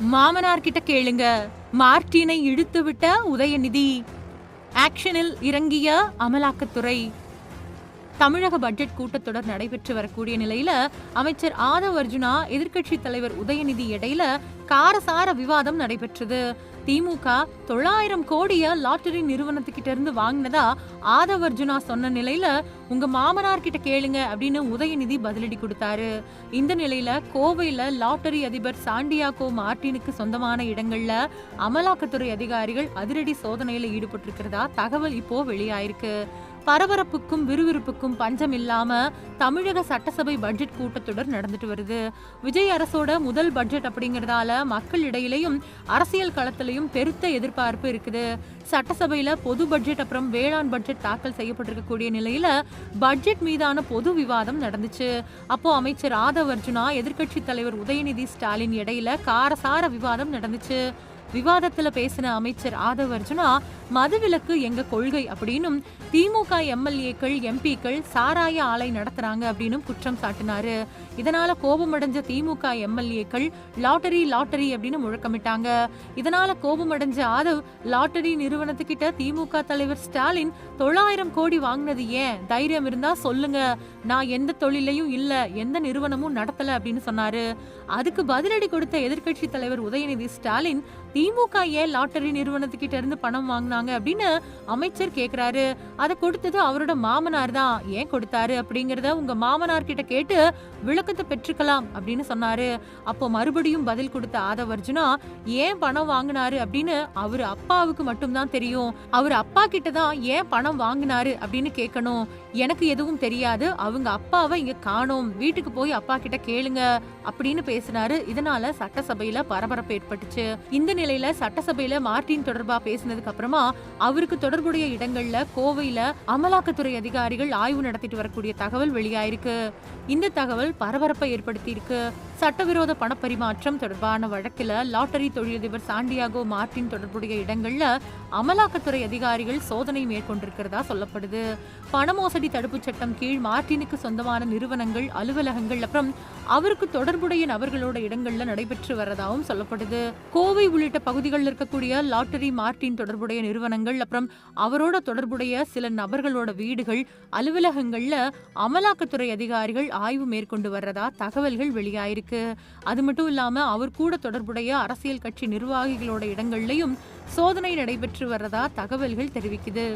மாமனார் கிட்ட கேளுங்க, மார்ட்டினை இழுத்துவிட்ட உதயநிதி. ஆக்ஷனில் இறங்கிய அமலாக்கத்துறை. தமிழக பட்ஜெட் கூட்டத்தொடர் நடைபெற்று வரக்கூடிய நிலையில அமைச்சர் ஆதவ் அர்ஜுனா, எதிர்க்கட்சி தலைவர் உதயநிதி இடையில காரசார விவாதம் நடைபெற்றது. திமுக 900 கோடிய லாட்டரி நிறுவனத்துக்கிட்ட இருந்து வாங்கினதா ஆதவ் அர்ஜுனா சொன்ன நிலையில உங்க மாமனார் கிட்ட கேளுங்க அப்படின்னு உதயநிதி பதிலடி கொடுத்தாரு. இந்த நிலையில கோவையில லாட்டரி அதிபர் சாண்டியாகோ மார்ட்டினுக்கு சொந்தமான இடங்கள்ல அமலாக்கத்துறை அதிகாரிகள் அதிரடி சோதனையில ஈடுபட்டிருக்கிறதா தகவல் இப்போ வெளியாயிருக்கு. பரபரப்புக்கும் விறுவிறுப்புக்கும் பஞ்சம் இல்லாம தமிழக சட்டசபை பட்ஜெட் கூட்டத்தொடர் நடந்துட்டு வருது. விஜய் அரசோட முதல் பட்ஜெட் அப்படிங்கறதால மக்கள் இடையிலையும் அரசியல் களத்திலையும் பெருத்த எதிர்பார்ப்பு இருக்குது. சட்டசபையில பொது பட்ஜெட் அப்புறம் வேளாண் பட்ஜெட் தாக்கல் செய்யப்பட்டிருக்கக்கூடிய நிலையில பட்ஜெட் மீதான பொது விவாதம் நடந்துச்சு. அப்போ அமைச்சர் ஆதவ் அர்ஜுனா, எதிர்க்கட்சி தலைவர் உதயநிதி ஸ்டாலின் இடையில காரசார விவாதம் நடந்துச்சு. விவாதத்துல பேசின அமைச்சர் ஆதவ் அர்ஜுனா, மதுவிலக்கு எங்க கொள்கை அப்படின்னும் திமுக எம்எல்ஏக்கள் எம்பிக்கள் சாராய ஆலை நடத்துறாங்க அப்படின்னு குற்றம் சாட்டினாரு. இதனால கோபமடைஞ்ச திமுக எம்எல்ஏக்கள் லாட்டரி லாட்டரி அப்படின்னு முழக்கமிட்டாங்க. இதனால கோபமடைஞ்ச ஆதவ், லாட்டரி நிறுவனத்துக்கிட்ட திமுக தலைவர் ஸ்டாலின் 900 கோடி வாங்கினது ஏன், தைரியம் இருந்தா சொல்லுங்க, நான் எந்த தொழிலையும் இல்ல, எந்த நிறுவனமும் நடத்தல அப்படின்னு சொன்னாரு. அதுக்கு பதிலடி கொடுத்த எதிர்க்கட்சி தலைவர் உதயநிதி ஸ்டாலின், திமுக ஏன் லாட்டரி நிறுவனத்துக்கிட்ட இருந்து பணம் வாங்கினாங்க அப்படின்னு அமைச்சர் கேக்குறாரு. அதை கொடுத்தது அவரோட மாமனார் தான், ஏன் கொடுத்தாரு அப்படிங்கறத உங்க மாமனார் கிட்ட கேட்டு விளக்கத்தை பெற்றுக்கலாம் அப்படின்னு சொன்னாரு. அப்போ மறுபடியும் பதில் கொடுத்த ஆதவ் அர்ஜுனா, ஏன் பணம் வாங்கினாரு அப்படின்னு அவரு அப்பாவுக்கு மட்டும்தான் தெரியும், அவர் அப்பா கிட்ட தான் ஏன் பணம் வாங்கினாரு அப்படின்னு கேட்கணும், எனக்கு எதுவும் தெரியாது, அவங்க அப்பாவை இங்க காணோம், வீட்டுக்கு போய் அப்பா கிட்ட கேளுங்க அப்படின்னு பேசினாரு. இதனால சட்டசபையில பரபரப்பு ஏற்பட்டுச்சு. இந்த நிலையில சட்டசபையில மார்ட்டின் தொடர்பா பேசினதுக்கு அப்புறமா அவருக்கு தொடர்புடைய இடங்கள்ல கோவையில அமலாக்கத்துறை அதிகாரிகள் ஆய்வு நடத்திட்டு வரக்கூடிய தகவல் வெளியாயிருக்கு. இந்த தகவல் பரபரப்பை ஏற்படுத்தி இருக்கு. சட்டவிரோத பணப்பரிமாற்றம் தொடர்பான வழக்கில் லாட்டரி தொழிலதிபர் சாண்டியாகோ மார்ட்டின் தொடர்புடைய இடங்கள்ல அமலாக்கத்துறை அதிகாரிகள் சோதனை மேற்கொண்டிருக்கிறதா சொல்லப்படுது. பண மோசடி தடுப்பு சட்டம் கீழ் மார்ட்டினுக்கு சொந்தமான நிறுவனங்கள், அலுவலகங்கள் அப்புறம் அவருக்கு தொடர்புடைய நபர்களோட இடங்கள்ல நடைபெற்று வரதாகவும் சொல்லப்படுது. கோவை உள்ளிட்ட பகுதிகளில் இருக்கக்கூடிய லாட்டரி மார்ட்டின் தொடர்புடைய நிறுவனங்கள் அப்புறம் அவரோட தொடர்புடைய சில நபர்களோட வீடுகள், அலுவலகங்கள்ல அமலாக்கத்துறை அதிகாரிகள் ஆய்வு மேற்கொண்டு வர்றதா தகவல்கள் வெளியாயிருக்கு. அது மட்டும் இல்லாம அவர் கூட தொடர்புடைய அரசியல் கட்சி நிர்வாகிகளோட இடங்கள்லயும் சோதனை நடைபெற்று வர்றதா தகவல்கள் தெரிவிக்குது.